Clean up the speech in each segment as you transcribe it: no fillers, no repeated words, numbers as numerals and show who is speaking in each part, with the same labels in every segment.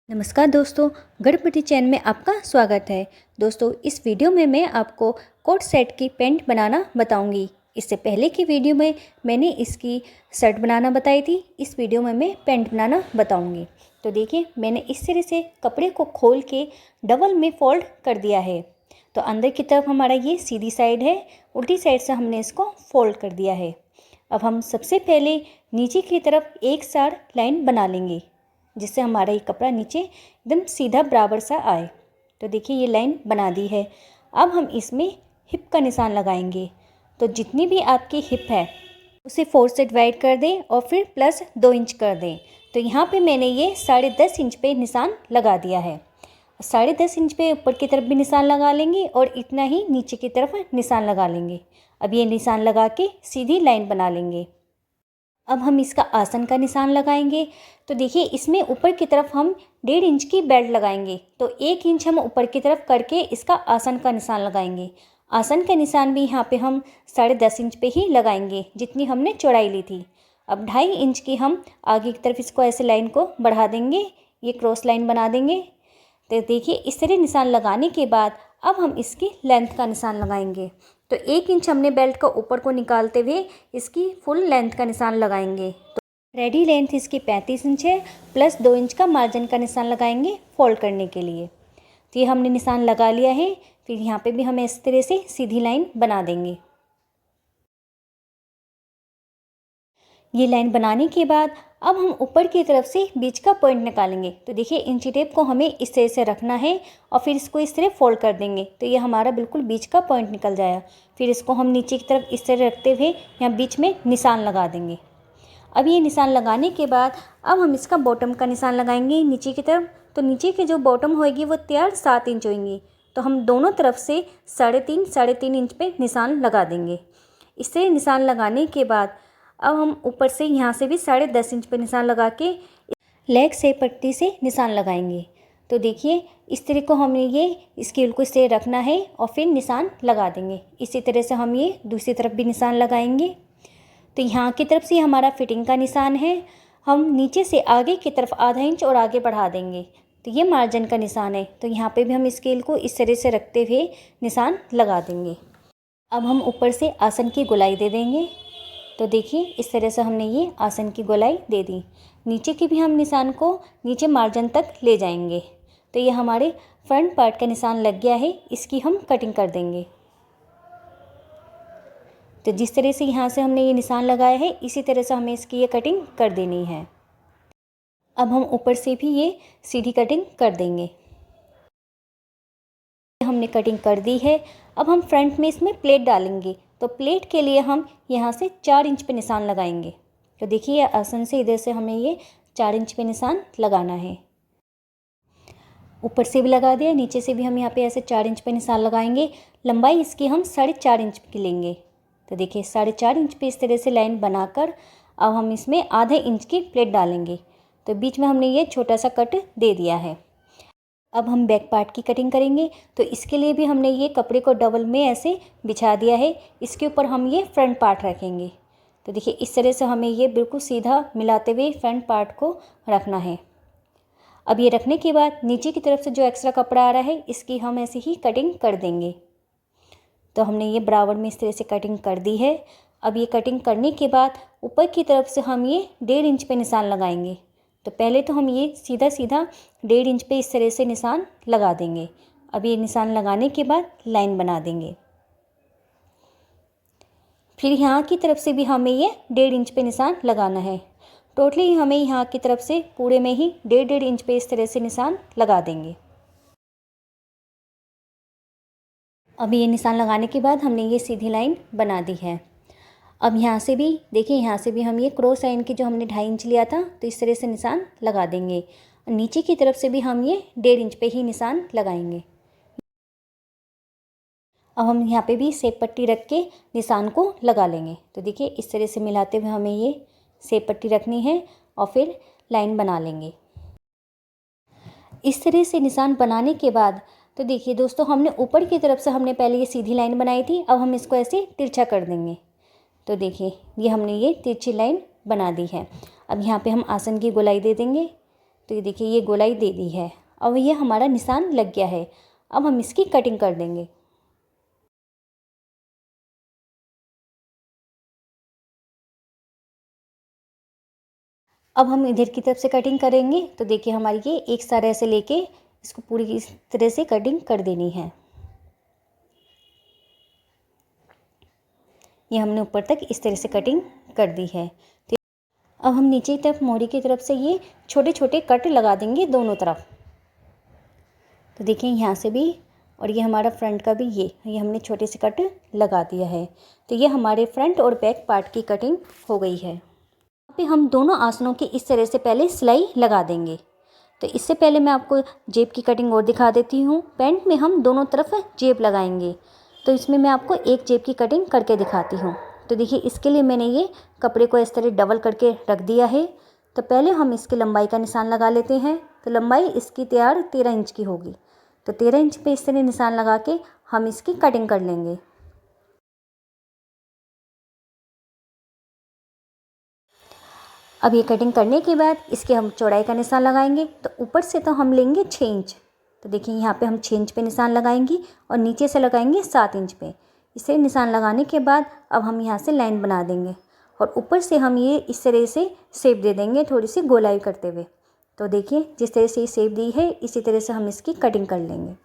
Speaker 1: नमस्कार दोस्तों, गढ़पति चैनल में आपका स्वागत है। दोस्तों, इस वीडियो में मैं आपको कोट सेट की पैंट बनाना बताऊंगी। इससे पहले की वीडियो में मैंने इसकी शर्ट बनाना बताई थी। इस वीडियो में मैं पैंट बनाना बताऊंगी। तो देखिए, मैंने इस तरह से कपड़े को खोल के डबल में फोल्ड कर दिया है। तो अंदर की तरफ हमारा ये सीधी साइड है, उल्टी साइड से हमने इसको फोल्ड कर दिया है। अब हम सबसे पहले नीचे की तरफ एक साइड लाइन बना लेंगे, जिससे हमारा ये कपड़ा नीचे एकदम सीधा बराबर सा आए। तो देखिए, ये लाइन बना दी है। अब हम इसमें हिप का निशान लगाएंगे। तो जितनी भी आपकी हिप है उसे 4 से डिवाइड कर दें और फिर प्लस 2 इंच कर दें। तो यहाँ पे मैंने ये 10.5 इंच पे निशान लगा दिया है। 10.5 इंच पे ऊपर की तरफ भी निशान लगा लेंगे और इतना ही नीचे की तरफ निशान लगा लेंगे। अब ये निशान लगा के सीधी लाइन बना लेंगे। अब हम इसका आसन का निशान लगाएंगे। तो देखिए, इसमें ऊपर की तरफ हम 1.5 इंच की बेल्ट लगाएंगे। तो 1 इंच हम ऊपर की तरफ करके इसका आसन का निशान लगाएंगे। आसन का निशान भी यहाँ पे हम 10.5 इंच पे ही लगाएंगे, जितनी हमने चौड़ाई ली थी। अब 2.5 इंच की हम आगे की तरफ इसको ऐसे लाइन को बढ़ा देंगे, ये क्रॉस लाइन बना देंगे। तो देखिए, इस तरह निशान लगाने के बाद अब हम इसकी लेंथ का निशान लगाएंगे। तो 1 इंच हमने बेल्ट का ऊपर को निकालते हुए इसकी फुल लेंथ का निशान लगाएंगे। तो रेडी लेंथ इसकी 35 इंच है, प्लस 2 इंच का मार्जिन का निशान लगाएंगे फोल्ड करने के लिए। तो ये हमने निशान लगा लिया है। फिर यहाँ पे भी हम इस तरह से सीधी लाइन बना देंगे। ये लाइन बनाने के बाद अब हम ऊपर की तरफ से बीच का पॉइंट निकालेंगे। तो देखिए, इंची टेप को हमें इस तरह से रखना है और फिर इसको इस तरह फोल्ड कर देंगे। तो ये हमारा बिल्कुल बीच का पॉइंट निकल जाएगा। फिर इसको हम नीचे की तरफ इस तरह रखते हुए यहाँ बीच में निशान लगा देंगे। अब ये निशान लगाने के बाद अब हम इसका बॉटम का निशान लगाएंगे नीचे की तरफ। तो नीचे की जो बॉटम होएगी वो तैयार 7 इंच होएंगी। तो हम दोनों तरफ से 3.5 इंच पे निशान लगा देंगे। इससे निशान लगाने के बाद अब हम ऊपर से यहाँ से भी 10.5 इंच पे निशान लगा के लेग से पट्टी से निशान लगाएंगे। तो देखिए, इस तरह को हमें ये स्केल को इस तरह रखना है और फिर निशान लगा देंगे। इसी तरह से हम ये दूसरी तरफ भी निशान लगाएंगे। तो यहाँ की तरफ से हमारा फिटिंग का निशान है। हम नीचे से आगे की तरफ आधा इंच और आगे बढ़ा देंगे। तो ये मार्जिन का निशान है। तो यहाँ पे भी हम स्केल को इस तरह से रखते हुए निशान लगा देंगे। अब हम ऊपर से आसन की गोलाई दे देंगे। तो देखिए, इस तरह से हमने ये आसन की गोलाई दे दी। नीचे के भी हम निशान को नीचे मार्जिन तक ले जाएंगे। तो ये हमारे फ्रंट पार्ट का निशान लग गया है। इसकी हम कटिंग कर देंगे। तो जिस तरह से यहाँ से हमने ये निशान लगाया है, इसी तरह से हमें इसकी ये कटिंग कर देनी है। अब हम ऊपर से भी ये सीधी कटिंग कर देंगे। हमने कटिंग कर दी है। अब हम फ्रंट में इसमें प्लेट डालेंगे। तो प्लेट के लिए हम यहाँ से 4 इंच पे निशान लगाएंगे। तो देखिए, आसन से इधर से हमें ये 4 इंच पे निशान लगाना है। ऊपर से भी लगा दिया, नीचे से भी हम यहाँ पे ऐसे 4 इंच पे निशान लगाएंगे। लंबाई इसकी हम 4.5 इंच की लेंगे। तो देखिए, 4.5 इंच पे इस तरह से लाइन बनाकर अब हम इसमें आधे इंच की प्लेट डालेंगे। तो बीच में हमने ये छोटा सा कट दे दिया है। अब हम बैक पार्ट की कटिंग करेंगे। तो इसके लिए भी हमने ये कपड़े को डबल में ऐसे बिछा दिया है। इसके ऊपर हम ये फ्रंट पार्ट रखेंगे। तो देखिए, इस तरह से हमें ये बिल्कुल सीधा मिलाते हुए फ्रंट पार्ट को रखना है। अब ये रखने के बाद नीचे की तरफ से जो एक्स्ट्रा कपड़ा आ रहा है, इसकी हम ऐसे ही कटिंग कर देंगे। तो हमने ये बराबर में इस तरह से कटिंग कर दी है। अब ये कटिंग करने के बाद ऊपर की तरफ से हम ये 1.5 इंच पे निशान लगाएंगे। तो पहले तो हम ये सीधा 1.5 इंच पे इस तरह से निशान लगा देंगे। अब ये निशान लगाने के बाद लाइन बना देंगे। फिर यहाँ की तरफ से भी हमें ये 1.5 इंच पे निशान लगाना है। टोटली हमें यहाँ की तरफ से पूरे में ही 1.5 इंच पे इस तरह से निशान लगा देंगे। अब ये निशान लगाने के बाद हमने ये सीधी लाइन बना दी है। अब यहाँ से भी देखिए, यहाँ से भी हम ये क्रॉस लाइन की जो हमने 2.5 इंच लिया था, तो इस तरह से निशान लगा देंगे। और नीचे की तरफ से भी हम ये 1.5 इंच पे ही निशान लगाएंगे। अब हम यहाँ पे भी सेप पट्टी रख के निशान को लगा लेंगे। तो देखिए, इस तरह से मिलाते हुए हमें ये सेप पट्टी रखनी है और फिर लाइन बना लेंगे। इस तरह से निशान बनाने के बाद तो देखिए दोस्तों, हमने ऊपर की तरफ से हमने पहले ये सीधी लाइन बनाई थी। अब हम इसको ऐसे तिरछा कर देंगे। तो देखिए, ये हमने ये तिरछी लाइन बना दी है। अब यहाँ पे हम आसन की गोलाई दे देंगे। तो ये देखिए ये गोलाई दे दी है। अब ये हमारा निशान लग गया है। अब हम इसकी कटिंग कर देंगे। अब हम इधर की तरफ से कटिंग करेंगे। तो देखिए हमारी ये एक तरह से लेके इसको पूरी इस तरह से कटिंग कर देनी है। ये हमने ऊपर तक इस तरह से कटिंग कर दी है। तो अब हम नीचे की तरफ मोहरी की तरफ से ये छोटे छोटे कट लगा देंगे दोनों तरफ। तो देखिए यहाँ से भी और ये हमारा फ्रंट का भी ये हमने छोटे से कट लगा दिया है। तो ये हमारे फ्रंट और बैक पार्ट की कटिंग हो गई है। यहाँ पे हम दोनों आसनों की इस तरह से पहले सिलाई लगा देंगे। तो इससे पहले मैं आपको जेब की कटिंग और दिखा देती हूँ। पैंट में हम दोनों तरफ जेब लगाएंगे। तो इसमें मैं आपको एक जेब की कटिंग करके दिखाती हूँ। तो देखिए इसके लिए मैंने ये कपड़े को इस तरह डबल करके रख दिया है। तो पहले हम इसकी लंबाई का निशान लगा लेते हैं। तो लंबाई इसकी तैयार 13 इंच की होगी। तो 13 इंच पे इस तरह निशान लगा के हम इसकी कटिंग कर लेंगे। अब ये कटिंग करने के बाद इसके हम चौड़ाई का निशान लगाएंगे। तो ऊपर से तो हम लेंगे 6 इंच। तो देखिए यहाँ पे हम 6 इंच पे निशान लगाएंगे और नीचे से लगाएंगे 7 इंच पे। इसे निशान लगाने के बाद अब हम यहाँ से लाइन बना देंगे और ऊपर से हम ये इस तरह से शेप दे देंगे, थोड़ी सी गोलाई करते हुए। तो देखिए जिस तरह से ये शेप दी है इसी तरह से हम इसकी कटिंग कर लेंगे।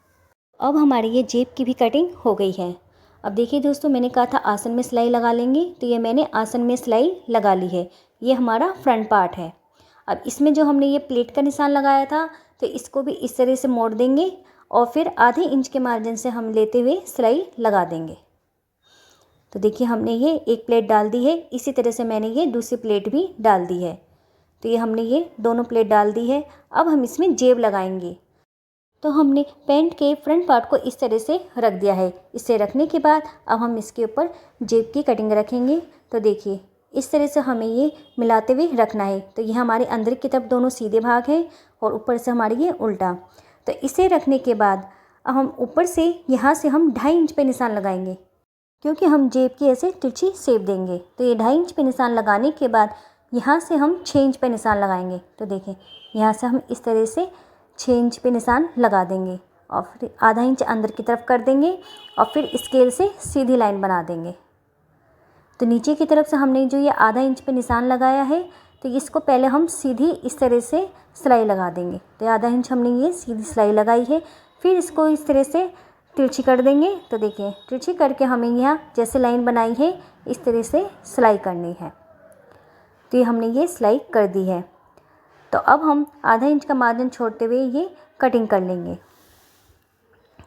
Speaker 1: अब हमारी ये जेब की भी कटिंग हो गई है। अब देखिए दोस्तों, मैंने कहा था आसन में सिलाई लगा लेंगे, तो ये मैंने आसन में सिलाई लगा ली है। ये हमारा फ्रंट पार्ट है। अब इसमें जो हमने ये प्लेट का निशान लगाया था, तो इसको भी इस तरह से मोड़ देंगे और फिर आधे इंच के मार्जिन से हम लेते हुए सिलाई लगा देंगे। तो देखिए हमने ये एक प्लेट डाल दी है, इसी तरह से मैंने ये दूसरी प्लेट भी डाल दी है। तो ये हमने ये दोनों प्लेट डाल दी है। अब हम इसमें जेब लगाएंगे। तो हमने पैंट के फ्रंट पार्ट को इस तरह से रख दिया है। इसे रखने के बाद अब हम इसके ऊपर जेब की कटिंग रखेंगे। तो देखिए इस तरह से हमें ये मिलाते हुए रखना है। तो ये हमारे अंदर की तरफ दोनों सीधे भाग हैं और ऊपर से हमारे ये उल्टा। तो इसे रखने के बाद अब हम ऊपर से यहाँ से हम 2.5 इंच पे निशान लगाएंगे, क्योंकि हम जेब की ऐसे तिरछी शेप देंगे। तो ये 2.5 इंच पे निशान लगाने के बाद यहाँ से हम 6 इंच पे निशान लगाएंगे। तो देखिए यहाँ से हम इस तरह से 6 इंच पे निशान लगा देंगे और फिर आधा इंच अंदर की तरफ कर देंगे और फिर स्केल से सीधी लाइन बना देंगे। तो नीचे की तरफ से हमने जो ये आधा इंच पे निशान लगाया है, तो इसको पहले हम सीधी इस तरह से सिलाई लगा देंगे। तो आधा इंच हमने ये सीधी सिलाई लगाई है, फिर इसको इस तरह से तिरछी कर देंगे। तो देखिए तिरछी करके हमें यहाँ जैसे लाइन बनाई है इस तरह से सिलाई करनी है। तो ये हमने ये सिलाई कर दी है। तो अब हम आधा इंच का मार्जिन छोड़ते हुए ये कटिंग कर लेंगे।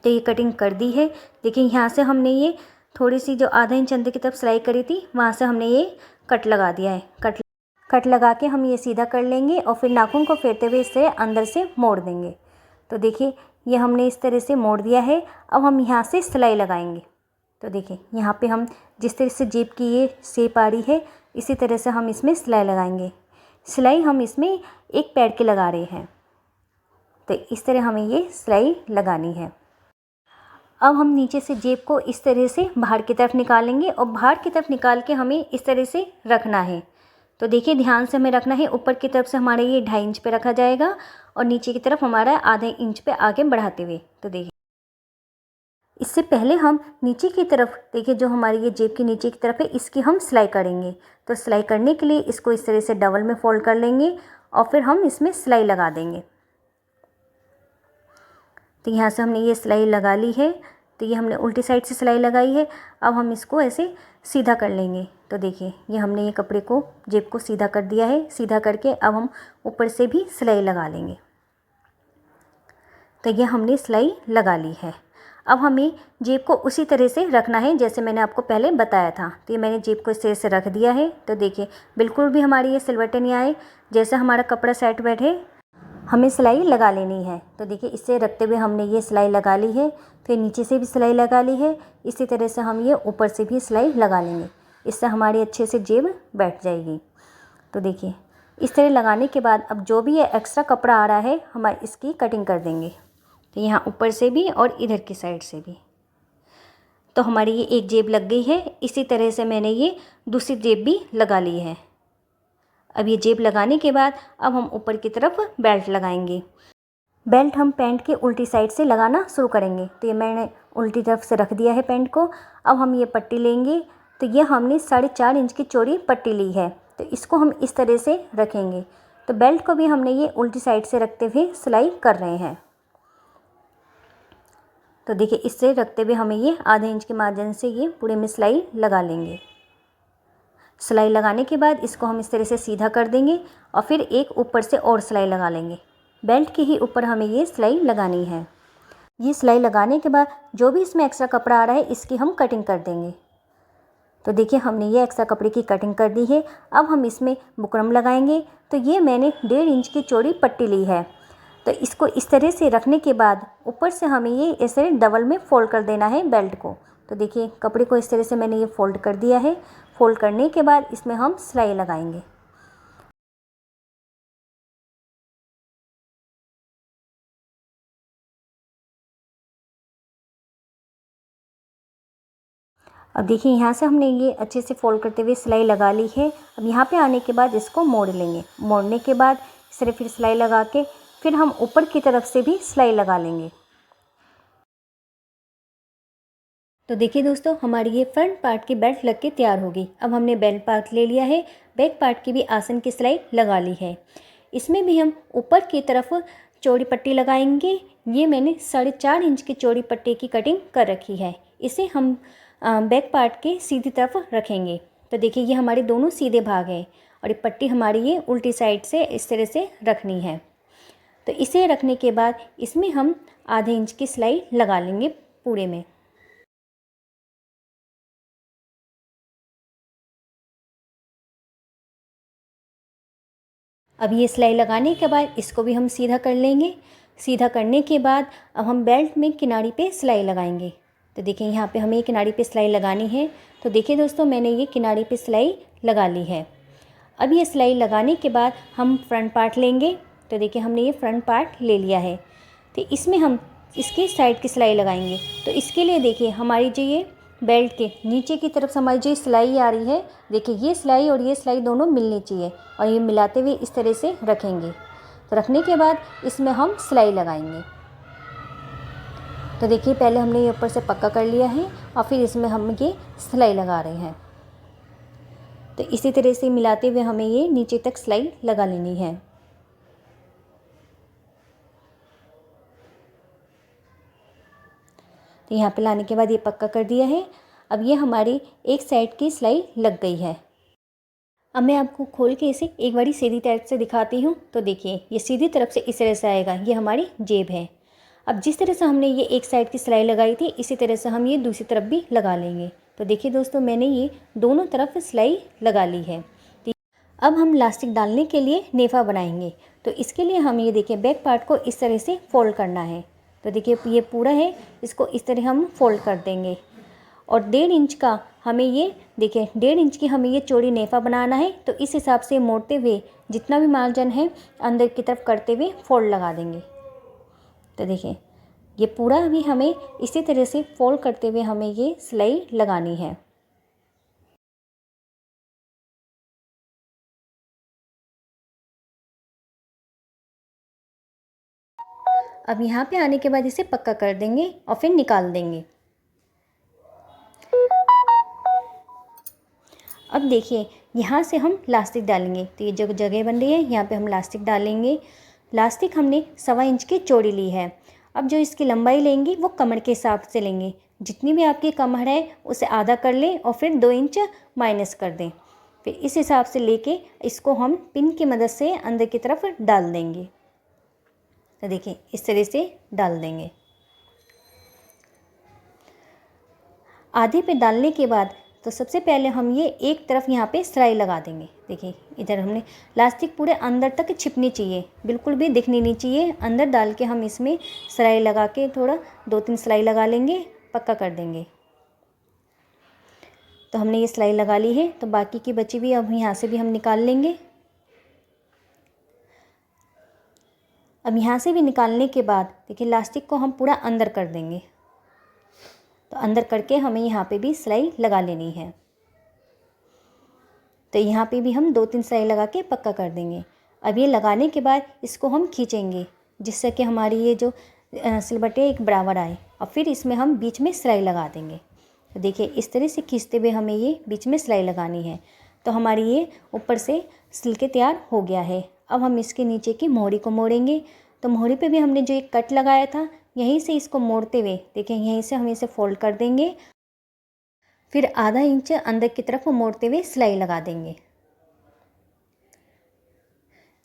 Speaker 1: तो ये कटिंग कर दी है। देखिए यहाँ से हमने ये थोड़ी सी जो आधा इंच अंदर की तरफ सिलाई करी थी, वहाँ से हमने ये कट लगा दिया है। कट लगा के हम ये सीधा कर लेंगे और फिर नाखून को फेरते हुए इसे अंदर से मोड़ देंगे। तो देखिए ये हमने इस तरह से मोड़ दिया है। अब हम यहाँ से सिलाई लगाएंगे। तो देखिए यहाँ पे हम जिस तरह से जेब की ये शेप आ रही है, इसी तरह से हम इसमें सिलाई लगाएंगे। सिलाई हम इसमें एक पैर के लगा रहे हैं। तो इस तरह हमें ये सिलाई लगानी है। अब हम नीचे से जेब को इस तरह से बाहर की तरफ निकालेंगे और बाहर की तरफ निकाल के हमें इस तरह से रखना है। तो देखिए ध्यान से हमें रखना है। ऊपर की तरफ से हमारा ये 2.5 इंच पे रखा जाएगा और नीचे की तरफ हमारा आधे इंच पे आगे बढ़ाते हुए। तो देखिए इससे पहले हम नीचे की तरफ, देखिए जो हमारी ये जेब की नीचे की तरफ है, इसकी हम सिलाई करेंगे। तो सिलाई करने के लिए इसको इस तरह से डबल में फोल्ड कर लेंगे और फिर हम इसमें सिलाई लगा देंगे। तो यहाँ से हमने ये सिलाई लगा ली है। तो ये हमने उल्टी साइड से सिलाई लगाई है। अब हम इसको ऐसे सीधा कर लेंगे। तो देखिए ये हमने ये कपड़े को, जेब को सीधा कर दिया है। सीधा करके अब हम ऊपर से भी सिलाई लगा लेंगे। तो ये हमने सिलाई लगा ली है। अब हमें जेब को उसी तरह से रखना है जैसे मैंने आपको पहले बताया था। तो ये मैंने जेब को इस तरह से रख दिया है। तो देखिए बिल्कुल भी हमारी ये सिलवटें नहीं आए, जैसे हमारा कपड़ा सेट बैठे हमें सिलाई लगा लेनी है। तो देखिए इससे रखते हुए हमने ये सिलाई लगा ली है। फिर नीचे से भी सिलाई लगा ली है। इसी तरह से हम ये ऊपर से भी सिलाई लगा लेंगे। इससे हमारी अच्छे से जेब बैठ जाएगी। तो देखिए इस तरह लगाने के बाद अब जो भी ये एक्स्ट्रा कपड़ा आ रहा है, हम इसकी कटिंग कर देंगे। तो यहाँ ऊपर से भी और इधर की साइड से भी। तो हमारी ये एक जेब लग गई है। इसी तरह से मैंने ये दूसरी जेब भी लगा ली है। अब ये जेब लगाने के बाद अब हम ऊपर की तरफ बेल्ट लगाएंगे। बेल्ट हम पैंट के उल्टी साइड से लगाना शुरू करेंगे। तो ये मैंने उल्टी तरफ से रख दिया है पैंट को। अब हम ये पट्टी लेंगे। तो ये हमने 4.5 इंच की चौड़ी पट्टी ली है, तो इसको हम इस तरह से रखेंगे। तो बेल्ट को भी हमने ये उल्टी साइड से रखते हुए सिलाई कर रहे हैं। तो देखिए इससे रखते हुए हमें ये आधे इंच के मार्जिन से ये पूरे में सिलाई लगा लेंगे। सिलाई लगाने के बाद इसको हम इस तरह से सीधा कर देंगे और फिर एक ऊपर से और सिलाई लगा लेंगे। बेल्ट के ही ऊपर हमें ये सिलाई लगानी है। ये सिलाई लगाने के बाद जो भी इसमें एक्स्ट्रा कपड़ा आ रहा है इसकी हम कटिंग कर देंगे। तो देखिए हमने ये एक्स्ट्रा कपड़े की कटिंग कर दी है। अब हम इसमें बुकरम लगाएंगे। तो ये मैंने 1.5 इंच की चौड़ी पट्टी ली है। तो इसको इस तरह से रखने के बाद ऊपर से हमें ये ऐसे डबल में फोल्ड कर देना है बेल्ट को। तो देखिए कपड़े को इस तरह से मैंने ये फोल्ड कर दिया है। फोल्ड करने के बाद इसमें हम सिलाई लगाएंगे। अब देखिए यहाँ से हमने ये अच्छे से फोल्ड करते हुए सिलाई लगा ली है। अब यहाँ पे आने के बाद इसको मोड़ लेंगे। मोड़ने के बाद इस तरह फिर सिलाई लगा के फिर हम ऊपर की तरफ से भी सिलाई लगा लेंगे। तो देखिए दोस्तों हमारी ये फ्रंट पार्ट की बेल्ट लग के तैयार होगी। अब हमने बेल्ट पार्ट ले लिया है। बैक पार्ट की भी आसन की सिलाई लगा ली है। इसमें भी हम ऊपर की तरफ चौड़ी पट्टी लगाएंगे। ये मैंने 4.5 इंच की चौड़ी पट्टी की कटिंग कर रखी है। इसे हम बैक पार्ट के सीधी तरफ रखेंगे। तो देखिए ये हमारे दोनों सीधे भाग हैं और ये पट्टी हमारी ये उल्टी साइड से इस तरह से रखनी है। तो इसे रखने के बाद इसमें हम आधे इंच की सिलाई लगा लेंगे पूरे में। अब ये सिलाई लगाने के बाद इसको भी हम सीधा कर लेंगे। सीधा करने के बाद अब हम बेल्ट में किनारी पे सिलाई लगाएंगे। तो देखिए यहाँ पे हमें किनारी पे सिलाई लगानी है। तो देखिए दोस्तों मैंने ये किनारी पे सिलाई लगा ली है। अब ये सिलाई लगाने के बाद हम फ्रंट पार्ट लेंगे। तो देखिए हमने ये फ्रंट पार्ट ले लिया है। तो इसमें हम इसके साइड की सिलाई लगाएंगे। तो इसके लिए देखिए हमारी जो ये बेल्ट के नीचे की तरफ से हमारी जो सिलाई आ रही है, देखिए ये सिलाई और ये सिलाई दोनों मिलनी चाहिए और ये मिलाते हुए इस तरह से रखेंगे। तो रखने के बाद इसमें हम सिलाई लगाएंगे। तो देखिए पहले हमने ये ऊपर से पक्का कर लिया है और फिर इसमें हम ये सिलाई लगा रहे हैं। तो इसी तरह से मिलाते हुए हमें ये नीचे तक सिलाई लगा लेनी है। तो यहाँ पे लाने के बाद ये पक्का कर दिया है। अब ये हमारी एक साइड की सिलाई लग गई है। अब मैं आपको खोल के इसे एक बारी सीधी टाइप से दिखाती हूँ। तो देखिए ये सीधी तरफ से इस तरह से आएगा। ये हमारी जेब है। अब जिस तरह से हमने ये एक साइड की सिलाई लगाई थी इसी तरह से हम ये दूसरी तरफ भी लगा लेंगे। तो देखिए दोस्तों मैंने ये दोनों तरफ सिलाई लगा ली है। अब हम इलास्टिक डालने के लिए नेफा बनाएंगे। तो इसके लिए हम ये देखिए बैक पार्ट को इस तरह से फोल्ड करना है। तो देखिए ये पूरा है, इसको इस तरह हम फोल्ड कर देंगे और 1.5 इंच का हमें ये देखिए 1.5 इंच की हमें ये चौड़ी नेफा बनाना है। तो इस हिसाब से मोड़ते हुए जितना भी मार्जिन है अंदर की तरफ करते हुए फोल्ड लगा देंगे। तो देखिए ये पूरा भी हमें इसी तरह से फोल्ड करते हुए हमें ये सिलाई लगानी है। अब यहाँ पे आने के बाद इसे पक्का कर देंगे और फिर निकाल देंगे। अब देखिए यहाँ से हम लास्टिक डालेंगे। तो ये जो जगह बन रही है यहाँ पे हम लास्टिक डालेंगे। लास्टिक हमने 1.25 इंच की चौड़ी ली है। अब जो इसकी लंबाई लेंगे वो कमर के हिसाब से लेंगे। जितनी भी आपकी कमर है उसे आधा कर लें और फिर 2 इंच माइनस कर दें। फिर इस हिसाब से लेके इसको हम पिन की मदद से अंदर की तरफ डाल देंगे। तो देखिए इस तरह से डाल देंगे। आधे पे डालने के बाद तो सबसे पहले हम ये एक तरफ यहाँ पे सिलाई लगा देंगे। देखिए इधर हमने लास्टिक पूरे अंदर तक छिपनी चाहिए, बिल्कुल भी दिखनी नहीं चाहिए। अंदर डाल के हम इसमें सिलाई लगा के थोड़ा 2-3 सिलाई लगा लेंगे, पक्का कर देंगे। तो हमने ये सिलाई लगा ली है। तो बाकी की बची भी अब यहाँ से भी हम निकाल लेंगे। अब यहाँ से भी निकालने के बाद देखिए लास्टिक को हम पूरा अंदर कर देंगे। तो अंदर करके हमें यहाँ पे भी सिलाई लगा लेनी है। तो यहाँ पे भी हम 2-3 सिलाई लगा के पक्का कर देंगे। अब ये लगाने के बाद इसको हम खींचेंगे जिससे कि हमारी ये जो सिलबट्टे एक बराबर आए, और फिर इसमें हम बीच में सिलाई लगा देंगे। तो देखिए इस तरह से खींचते हुए हमें ये बीच में सिलाई लगानी है। तो हमारी ये ऊपर से सिल के तैयार हो गया है। अब हम इसके नीचे की मोहरी को मोड़ेंगे। तो मोहरी पे भी हमने जो एक कट लगाया था, यहीं से इसको मोड़ते हुए देखिए यहीं से हम इसे फोल्ड कर देंगे, फिर आधा इंच अंदर की तरफ मोड़ते हुए सिलाई लगा देंगे।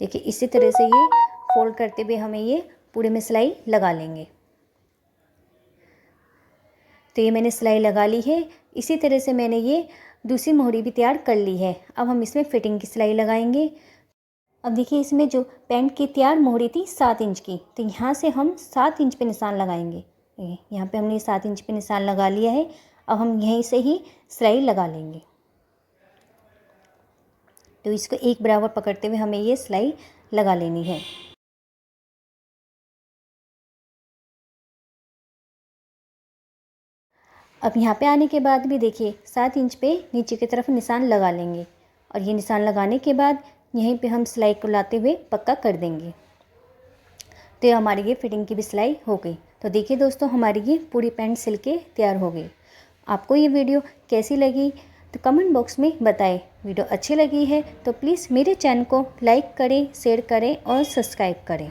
Speaker 1: देखिए इसी तरह से ये फोल्ड करते हुए हमें ये पूरे में सिलाई लगा लेंगे। तो ये मैंने सिलाई लगा ली है। इसी तरह से मैंने ये दूसरी मोहरी भी तैयार कर ली है। अब हम इसमें फिटिंग की सिलाई लगाएंगे। अब देखिए इसमें जो पैंट की तैयार मोहरी थी 7 इंच की, तो यहाँ से हम 7 इंच पे निशान लगाएंगे। यहाँ पे हमने 7 इंच पे निशान लगा लिया है। अब हम यहीं से ही सिलाई लगा लेंगे। तो इसको एक बराबर पकड़ते हुए हमें ये सिलाई लगा लेनी है। अब यहाँ पे आने के बाद भी देखिए 7 इंच पे नीचे की तरफ निशान लगा लेंगे, और ये निशान लगाने के बाद यहीं पे हम सिलाई को लाते हुए पक्का कर देंगे। तो ये हमारी ये फिटिंग की भी सिलाई हो गई। तो देखिए दोस्तों हमारी ये पूरी पैंट सिल के तैयार हो गई। आपको ये वीडियो कैसी लगी तो कमेंट बॉक्स में बताएं। वीडियो अच्छी लगी है तो प्लीज़ मेरे चैनल को लाइक करें, शेयर करें और सब्सक्राइब करें।